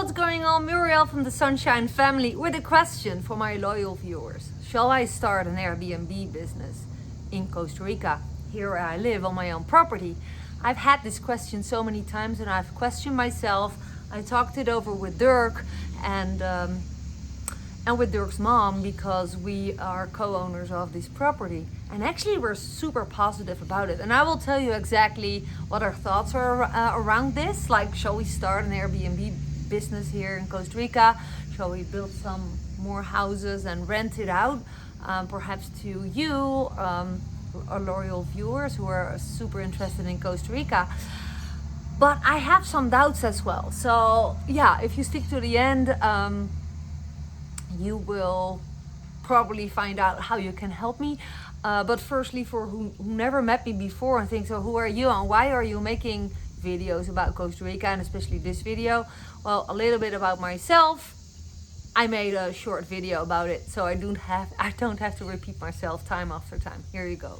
what's going on? Muriel from the Sunshine Family with a question for my loyal viewers. Shall I start an Airbnb business in Costa Rica, here where I live on my own property? I've had this question so many times and I've questioned myself. I talked it over with Dirk and with Dirk's mom, because we are co-owners of this property. And actually we're super positive about it. And I will tell you exactly what our thoughts are around this. Like, shall we start an Airbnb business here in Costa Rica? Shall we build some more houses and rent it out? Perhaps to you, our loyal viewers who are super interested in Costa Rica. But I have some doubts as well. So yeah, if you stick to the end, you will probably find out how you can help me. But firstly, for who never met me before and think, so who are you and why are you making videos about Costa Rica, and especially this video? Well, a little bit about myself. I made a short video about it, so I don't have to repeat myself time after time. Here you go.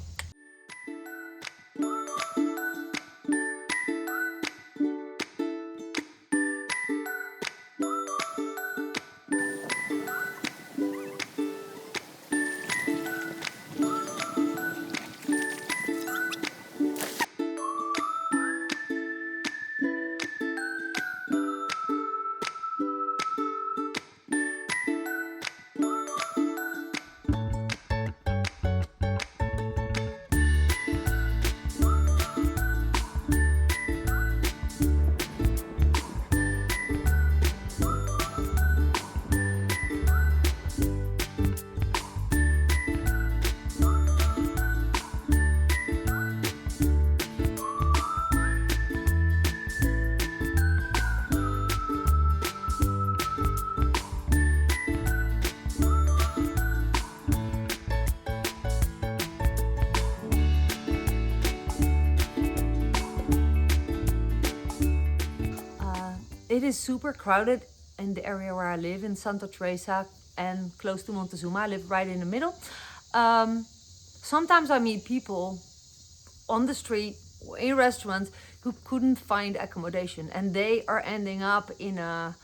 It is super crowded in the area where I live, in Santa Teresa and close to Montezuma. I live right in the middle. Sometimes I meet people on the street, in restaurants, who couldn't find accommodation, and they are ending up in a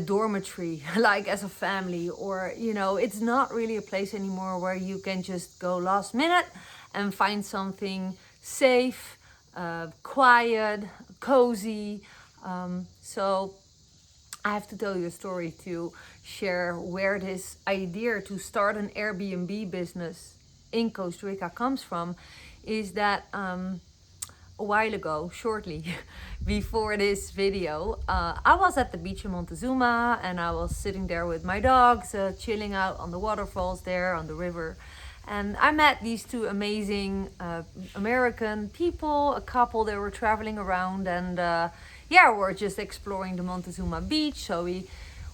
dormitory, like as a family, or it's not really a place anymore where you can just go last minute and find something safe, quiet, cozy. So I have to tell you a story to share where this idea to start an Airbnb business in Costa Rica comes from. Is that a while ago, shortly before this video, I was at the beach in Montezuma and I was sitting there with my dogs, chilling out on the waterfalls there on the river. And I met these two amazing American people, a couple. They were traveling around, and we're just exploring the Montezuma beach. So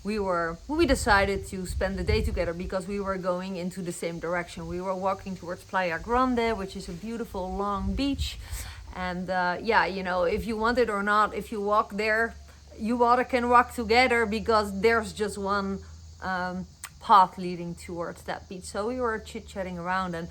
we decided to spend the day together because we were going into the same direction. We were walking towards Playa Grande, which is a beautiful long beach. And if you want it or not, if you walk there, you all can walk together because there's just one path leading towards that beach. So we were chit-chatting around, and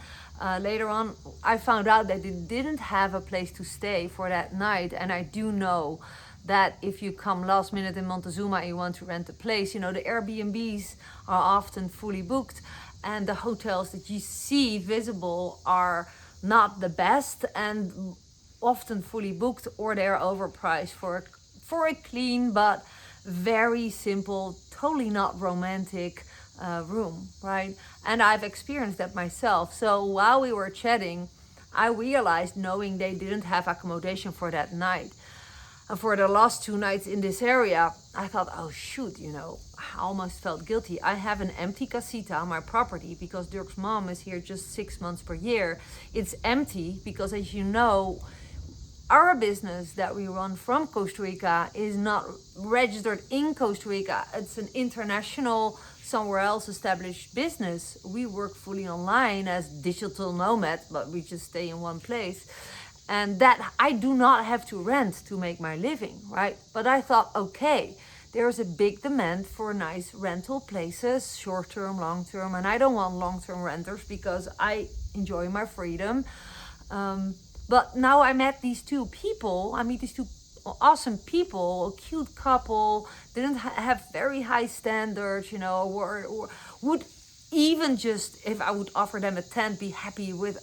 later on I found out that they didn't have a place to stay for that night. And I do know that if you come last minute in Montezuma and you want to rent a place, the Airbnbs are often fully booked, and the hotels that you see visible are not the best and often fully booked, or they're overpriced for a clean but very simple, totally not romantic room, right? And I've experienced that myself. So while we were chatting, I realized, knowing they didn't have accommodation for that night, for the last 2 nights in this area, I thought, oh shoot, I almost felt guilty. I have an empty casita on my property because Dirk's mom is here just 6 months per year. It's empty because, as you know, our business that we run from Costa Rica is not registered in Costa Rica. It's an international, somewhere else established business. We work fully online as digital nomads, but we just stay in one place. And that I do not have to rent to make my living, right? But I thought, okay, there's a big demand for nice rental places, short-term, long-term. And I don't want long-term renters because I enjoy my freedom. But now I met these two people. I meet these two awesome people, a cute couple, didn't have very high standards, you know, or would even just, if I would offer them a tent, be happy with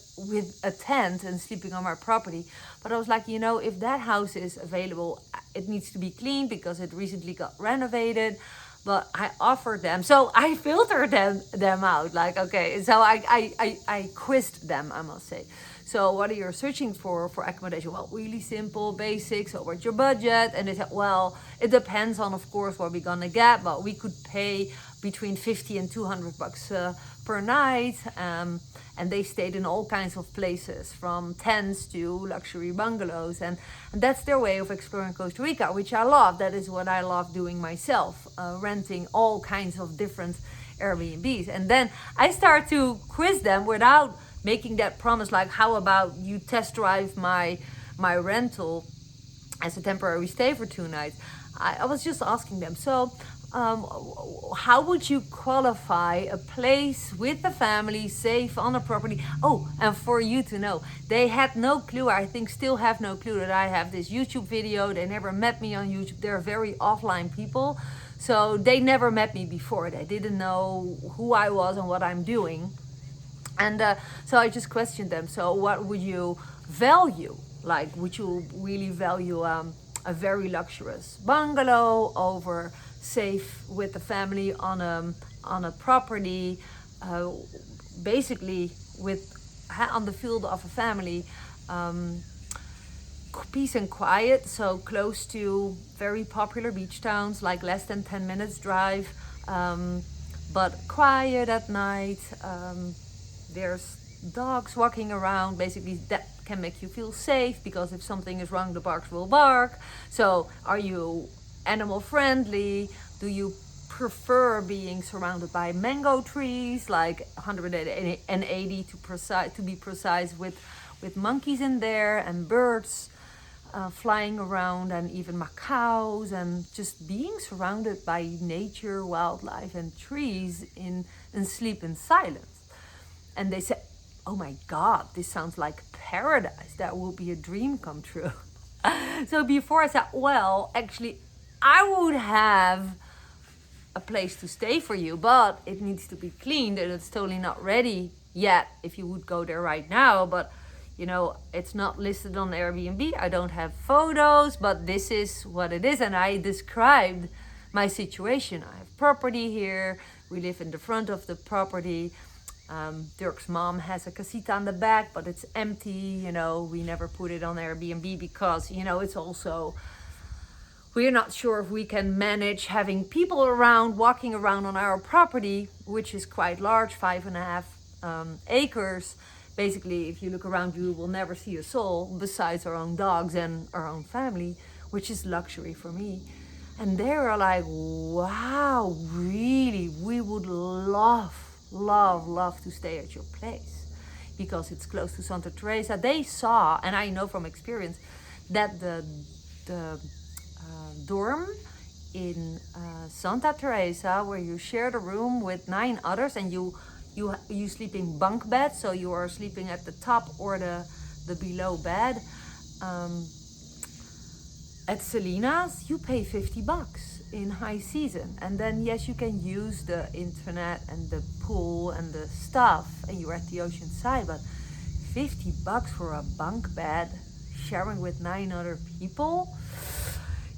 a tent and sleeping on my property. But I was like, you know, if that house is available, it needs to be clean because it recently got renovated. But I offered them, so I filtered them out. Like, okay, so I quizzed them, I must say. So what are you searching for accommodation? Well, really simple, basics. So what's your budget? And they said, well, it depends on, of course, what we're gonna get, but we could pay between 50 and 200 bucks per night. And they stayed in all kinds of places, from tents to luxury bungalows. And that's their way of exploring Costa Rica, which I love. That is what I love doing myself, renting all kinds of different Airbnbs. And then I start to quiz them without making that promise, like, how about you test drive my rental as a temporary stay for 2 nights. I was just asking them, so how would you qualify a place with a family, safe, on a property? Oh, and for you to know, they had no clue, I think still have no clue, that I have this YouTube video. They never met me on YouTube. They're very offline people, so they never met me before. They didn't know who I was and what I'm doing. And so I just questioned them, so what would you value? Like, would you really value a very luxurious bungalow over safe with the family on a property, basically with on the field of a family, peace and quiet, so close to very popular beach towns, like less than 10 minutes drive, but quiet at night. There's dogs walking around, basically that can make you feel safe, because if something is wrong, the dogs will bark. So are you animal friendly? Do you prefer being surrounded by mango trees, like 180 to be precise, with monkeys in there and birds flying around, and even macaws, and just being surrounded by nature, wildlife and trees and sleep in silence? And they said, oh my God, this sounds like paradise. That will be a dream come true. So before I said, well, actually, I would have a place to stay for you, but it needs to be cleaned and it's totally not ready yet if you would go there right now. But, you know, it's not listed on Airbnb. I don't have photos, but this is what it is. And I described my situation. I have property here. We live in the front of the property. Dirk's mom has a casita on the back, but it's empty. You know, we never put it on Airbnb because, you know, it's also, we're not sure if we can manage having people around, walking around on our property, which is quite large, 5.5 acres. Basically, if you look around, you will never see a soul besides our own dogs and our own family, which is luxury for me. And they were like, wow, really, we would love to stay at your place because it's close to Santa Teresa. They saw, and I know from experience, that the dorm in Santa Teresa, where you share the room with 9 others, and you sleep in bunk beds, so you are sleeping at the top or the below bed. At Selena's, you pay $50 in high season, and then yes, you can use the internet and the pool and the stuff, and you're at the ocean side, but $50 for a bunk bed sharing with 9 other people,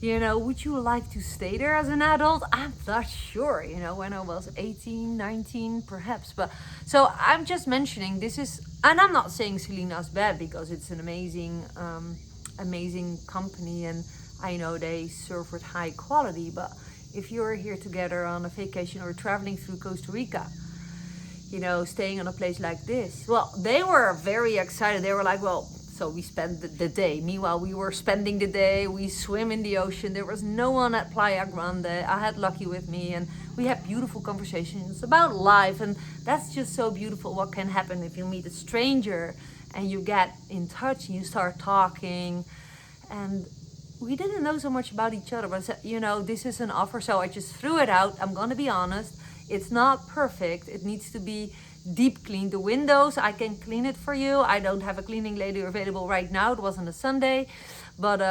you know, would you like to stay there as an adult? I'm not sure, you know, when I was 18, 19 perhaps. But so I'm just mentioning this is, and I'm not saying Selena's bad, because it's an amazing company, and I know they serve with high quality. But if you're here together on a vacation or traveling through Costa Rica, you know, staying on a place like this, well, they were very excited. They were like, well, so we spent the day. Meanwhile, we were spending the day. We swim in the ocean. There was no one at Playa Grande. I had Lucky with me, and we had beautiful conversations about life. And that's just so beautiful. What can happen if you meet a stranger and you get in touch and you start talking? And we didn't know so much about each other, but I said, you know, this is an offer, so I just threw it out. I'm gonna be honest, it's not perfect. It needs to be deep cleaned. The windows, I can clean it for you. I don't have a cleaning lady available right now. It wasn't a Sunday, but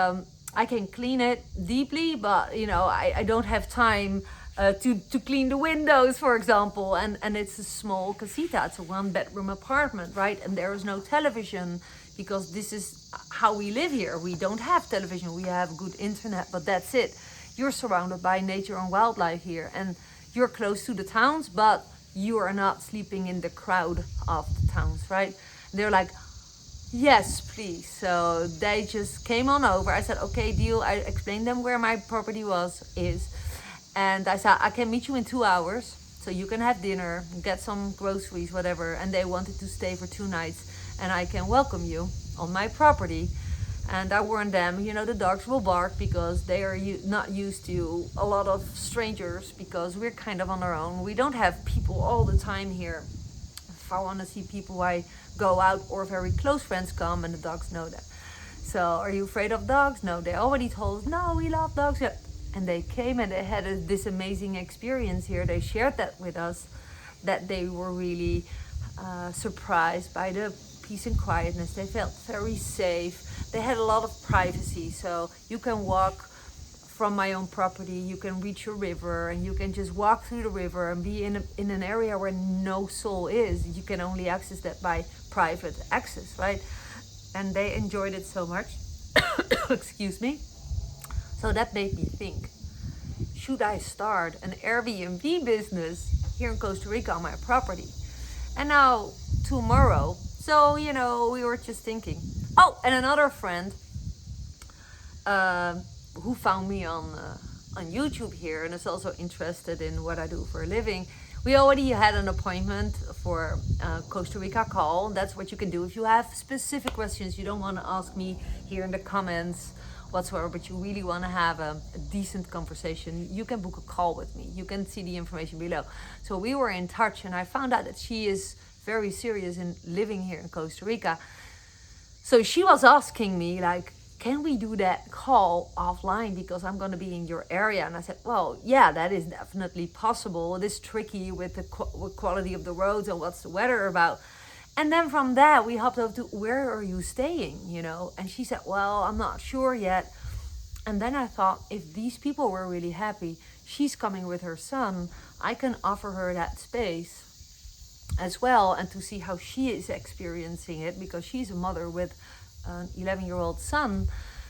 I can clean it deeply, but you know, I don't have time to clean the windows, for example. And it's a small casita. It's a 1-bedroom apartment, right? And there is no television because this is how we live here. We don't have television. We have good internet, but that's it. You're surrounded by nature and wildlife here, and you're close to the towns, but you are not sleeping in the crowd of the towns, right? They're like, yes, please. So they just came on over. I said, okay, deal. I explained them where my property is. And I said, I can meet you in 2 hours. So you can have dinner, get some groceries, whatever. And they wanted to stay for 2 nights. And I can welcome you on my property. And I warned them, you know, the dogs will bark because they are not used to a lot of strangers because we're kind of on our own. We don't have people all the time here. If I want to see people, I go out, or very close friends come, and the dogs know that. So, are you afraid of dogs? No, they already told us, no, we love dogs. Yeah. And they came and they had this amazing experience here. They shared that with us, that they were really surprised by the peace and quietness. They felt very safe. They had a lot of privacy. So you can walk from my own property, you can reach a river, and you can just walk through the river and be in an area where no soul is. You can only access that by private access, right? And they enjoyed it so much. Excuse me. So that made me think, should I start an Airbnb business here in Costa Rica on my property? And now tomorrow, so you know, we were just thinking. Oh, and another friend who found me on YouTube here and is also interested in what I do for a living. We already had an appointment for Costa Rica call. That's what you can do if you have specific questions you don't want to ask me here in the comments whatsoever, but you really want to have a decent conversation. You can book a call with me. You can see the information below. So we were in touch, and I found out that she is very serious in living here in Costa Rica. So she was asking me, like, can we do that call offline because I'm going to be in your area? And I said, well, yeah, that is definitely possible. It is tricky with the quality of the roads and what's the weather about. And then from that, we hopped over to, where are you staying, you know? And she said, well, I'm not sure yet. And then I thought, if these people were really happy, she's coming with her son, I can offer her that space as well, and to see how she is experiencing it, because she's a mother with an 11-year-old son.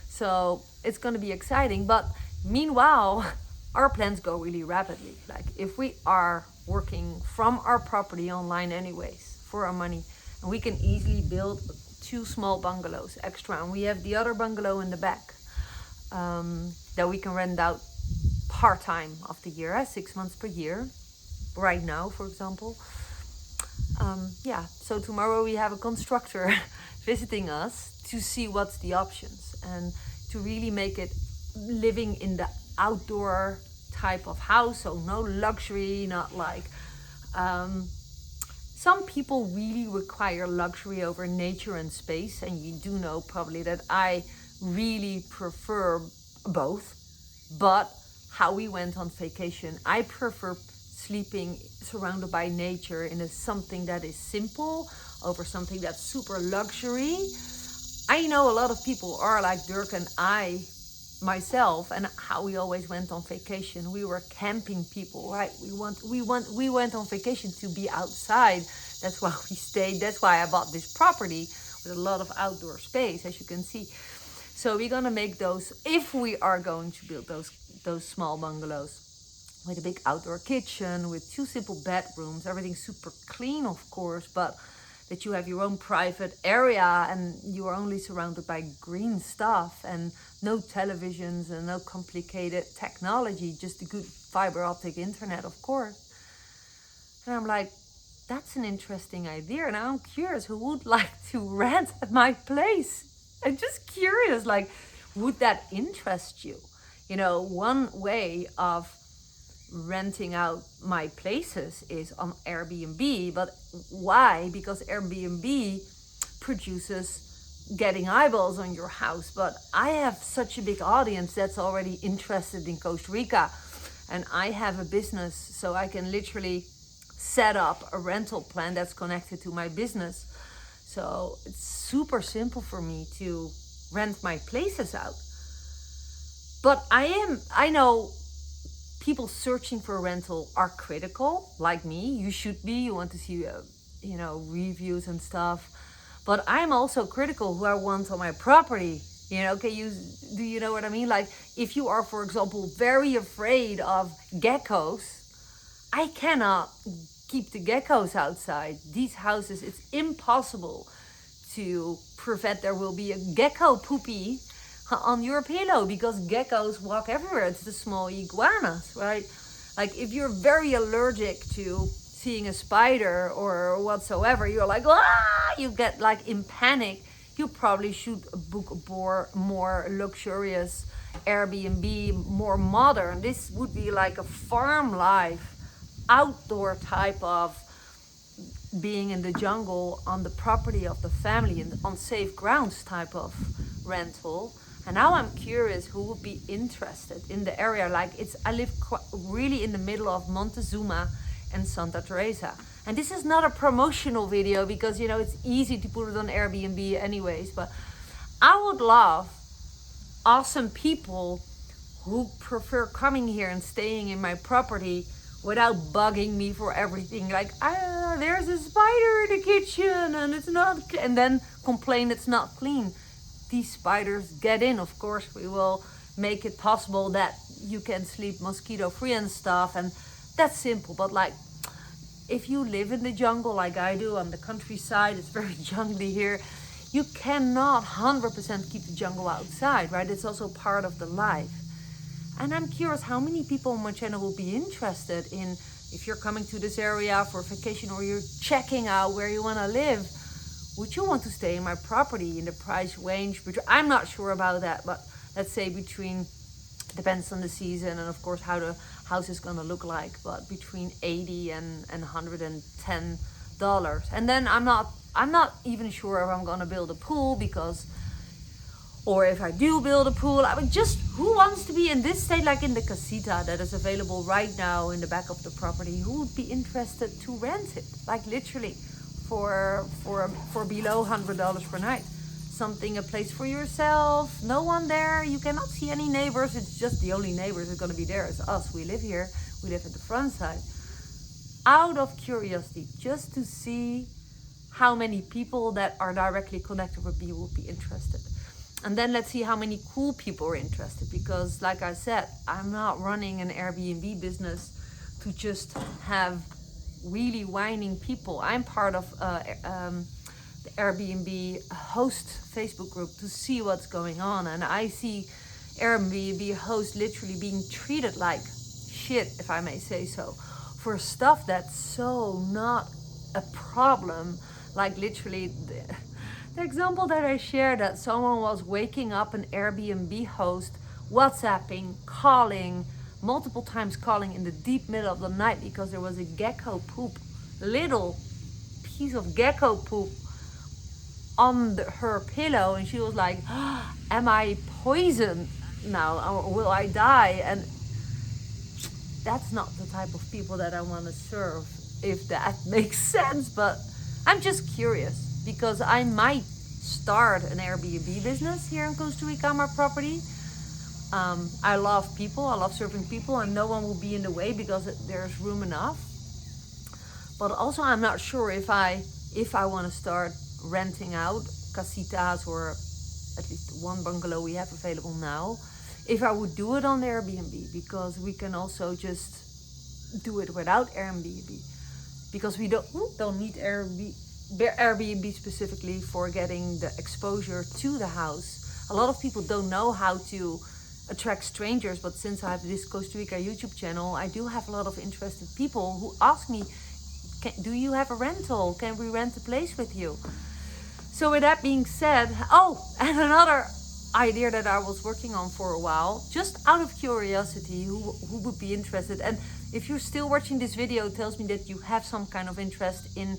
So it's going to be exciting. But meanwhile, our plans go really rapidly. Like, if we are working from our property online anyways for our money, and we can easily build 2 small bungalows extra, and we have the other bungalow in the back that we can rent out part-time of the year, 6 months per year right now, for example. So tomorrow we have a constructor visiting us to see what's the options, and to really make it living in the outdoor type of house. So no luxury, not like some people really require luxury over nature and space, and you do know probably that I really prefer both. But how we went on vacation, I prefer sleeping surrounded by nature in something that is simple over something that's super luxury. I know a lot of people are like Dirk and I myself, and how we always went on vacation. We were camping people, right? We went on vacation to be outside. That's why we stayed. That's why I bought this property with a lot of outdoor space, as you can see. So we're gonna make those, if we are going to build those small bungalows, with a big outdoor kitchen, with 2 simple bedrooms, everything super clean, of course, but that you have your own private area and you are only surrounded by green stuff and no televisions and no complicated technology, just a good fiber optic internet, of course. And I'm like, that's an interesting idea. And I'm curious, who would like to rent at my place? I'm just curious, like, would that interest you? You know, one way of renting out my places is on Airbnb. But why? Because Airbnb produces getting eyeballs on your house. But I have such a big audience that's already interested in Costa Rica, and I have a business, so I can literally set up a rental plan that's connected to my business. So it's super simple for me to rent my places out. But I know people searching for a rental are critical, like me. You should be. You want to see, reviews and stuff. But I'm also critical who I want on my property. Do you know what I mean? Like, if you are, for example, very afraid of geckos, I cannot keep the geckos outside. These houses, it's impossible to prevent there will be a gecko poopy on your pillow, because geckos walk everywhere. It's the small iguanas, right? Like, if you're very allergic to seeing a spider or whatsoever, you're like, you get like in panic. You probably should book a more luxurious Airbnb, more modern. This would be like a farm life, outdoor type of being in the jungle on the property of the family and on safe grounds type of rental. And now I'm curious who would be interested in the area. Like, I live really in the middle of Montezuma and Santa Teresa. And this is not a promotional video, because it's easy to put it on Airbnb anyways, but I would love awesome people who prefer coming here and staying in my property without bugging me for everything. Like, there's a spider in the kitchen and it's not, and then complain it's not clean. These spiders get in. Of course, we will make it possible that you can sleep mosquito free and stuff, and that's simple. But like, if you live in the jungle like I do on the countryside, it's very jungly here, you cannot 100% keep the jungle outside, right? It's also part of the life. And I'm curious how many people on my channel will be interested in, if you're coming to this area for vacation or you're checking out where you want to live, would you want to stay in my property in the price range? I'm not sure about that, but let's say depends on the season and of course how the house is gonna look like, but between $80 and $110. And then I'm not even sure if I'm gonna build a pool, or if I do build a pool, I mean, just who wants to be in this state, like in the casita that is available right now in the back of the property? Who would be interested to rent it? Like, literally for below $100 per night. A place for yourself, no one there, you cannot see any neighbors. It's just the only neighbors that's gonna be there is us. We live here, we live at the front side. Out of curiosity, just to see how many people that are directly connected with me will be interested. And then let's see how many cool people are interested, because like I said, I'm not running an Airbnb business to just have really whining people. I'm part of the Airbnb host Facebook group to see what's going on, and I see Airbnb hosts literally being treated like shit, if I may say so, for stuff that's so not a problem. Like, literally the example that I shared, that someone was waking up an Airbnb host, WhatsApping, calling, multiple times calling in the deep middle of the night because there was a gecko poop, little piece of gecko poop on her pillow, and she was like, am I poisoned now, or will I die? And that's not the type of people that I want to serve, if that makes sense. But I'm just curious, because I might start an Airbnb business here in Costa Rica on my property. I love people, I love serving people, and no one will be in the way because there's room enough. But also, I'm not sure if I want to start renting out casitas, or at least one bungalow we have available now, if I would do it on Airbnb, because we can also just do it without Airbnb, because we don't need Airbnb specifically for getting the exposure to the house. A lot of people don't know how to attract strangers, but since I have this Costa Rica YouTube channel, I do have a lot of interested people who ask me, do you have a rental? Can we rent a place with you? So with that being said, and another idea that I was working on for a while, just out of curiosity, who would be interested. And if you're still watching this video, it tells me that you have some kind of interest in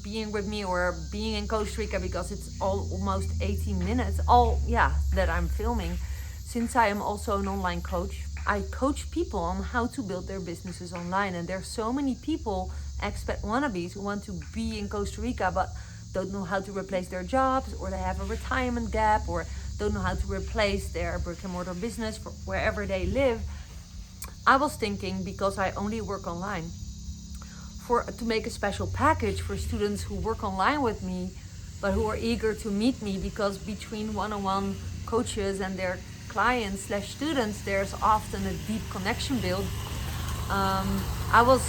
being with me or being in Costa Rica, because it's almost 18 minutes that I'm filming. Since I am also an online coach, I coach people on how to build their businesses online. And there's so many people, expat wannabes, who want to be in Costa Rica but don't know how to replace their jobs, or they have a retirement gap, or don't know how to replace their brick and mortar business for wherever they live. I was thinking, because I only work online, to make a special package for students who work online with me, but who are eager to meet me, because between one-on-one coaches and their clients / students, there's often a deep connection built. I was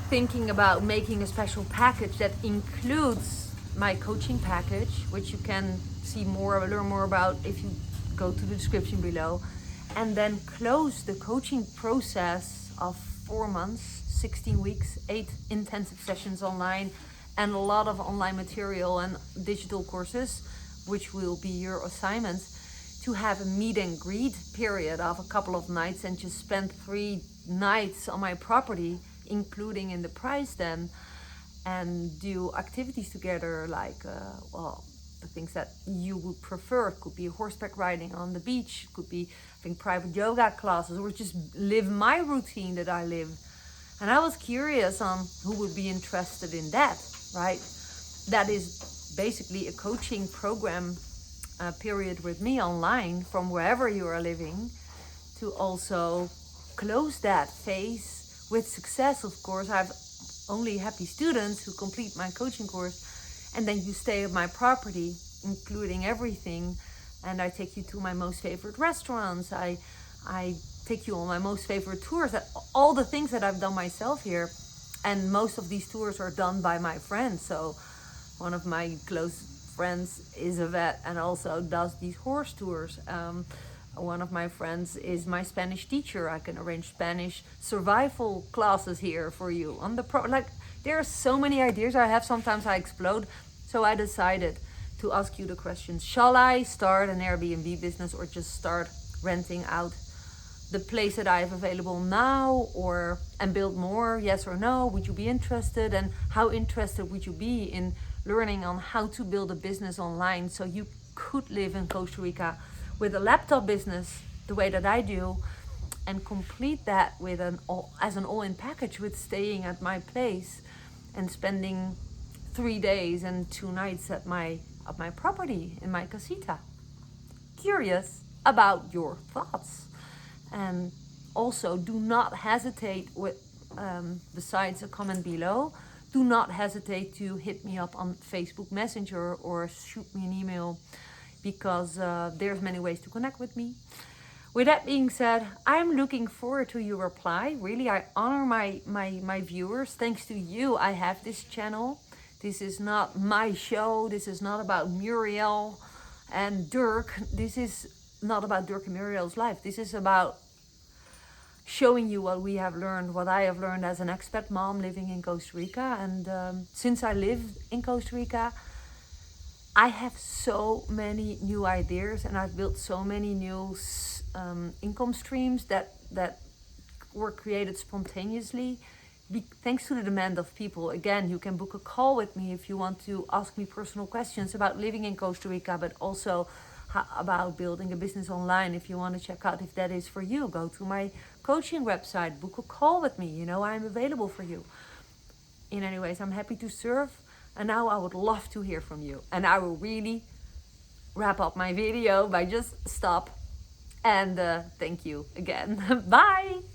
thinking about making a special package that includes my coaching package, which you can learn more about if you go to the description below, and then close the coaching process of 4 months, 16 weeks, 8 intensive sessions online, and a lot of online material and digital courses, which will be your assignments, to have a meet and greet period of a couple of nights and just spend 3 nights on my property, including in the price then, and do activities together, like the things that you would prefer. It could be horseback riding on the beach, it could be having private yoga classes, or just live my routine that I live. And I was curious on who would be interested in that, right? That is basically a coaching program period with me online from wherever you are living, to also close that phase with success. Of course, I have only happy students who complete my coaching course, and then you stay at my property, including everything, and I take you to my most favorite restaurants. I take you on my most favorite tours, all the things that I've done myself here. And most of these tours are done by my friends. So one of my close friends is a vet and also does these horse tours. One of my friends is my Spanish teacher. I can arrange Spanish survival classes here for you on the there are so many ideas I have. Sometimes I explode. So I decided to ask you the questions: shall I start an Airbnb business, or just start renting out the place that I have available now, and build more? Yes or no? Would you be interested? And how interested would you be in learning on how to build a business online, so you could live in Costa Rica with a laptop business the way that I do, and complete that with as an all-in package, with staying at my place and spending 3 days and 2 nights at my property in my casita? Curious about your thoughts. And also, do not hesitate with, besides a comment below, do not hesitate to hit me up on Facebook Messenger or shoot me an email, because there's many ways to connect with me. With that being said, I'm looking forward to your reply. Really, I honor my viewers. Thanks to you, I have this channel. This is not my show. This is not about Muriel and Dirk. This is not about Dirk and Muriel's life. This is about showing you what we have learned, what I have learned as an expat mom living in Costa Rica. And since I live in Costa Rica, I have so many new ideas, and I've built so many new income streams that were created spontaneously, thanks to the demand of people. Again, you can book a call with me if you want to ask me personal questions about living in Costa Rica, but also about building a business online. If you want to check out if that is for you, go to my coaching website, book a call with me. You know, I'm available for you. In any ways, I'm happy to serve. And now I would love to hear from you. And I will really wrap up my video by just stop. And thank you again. Bye.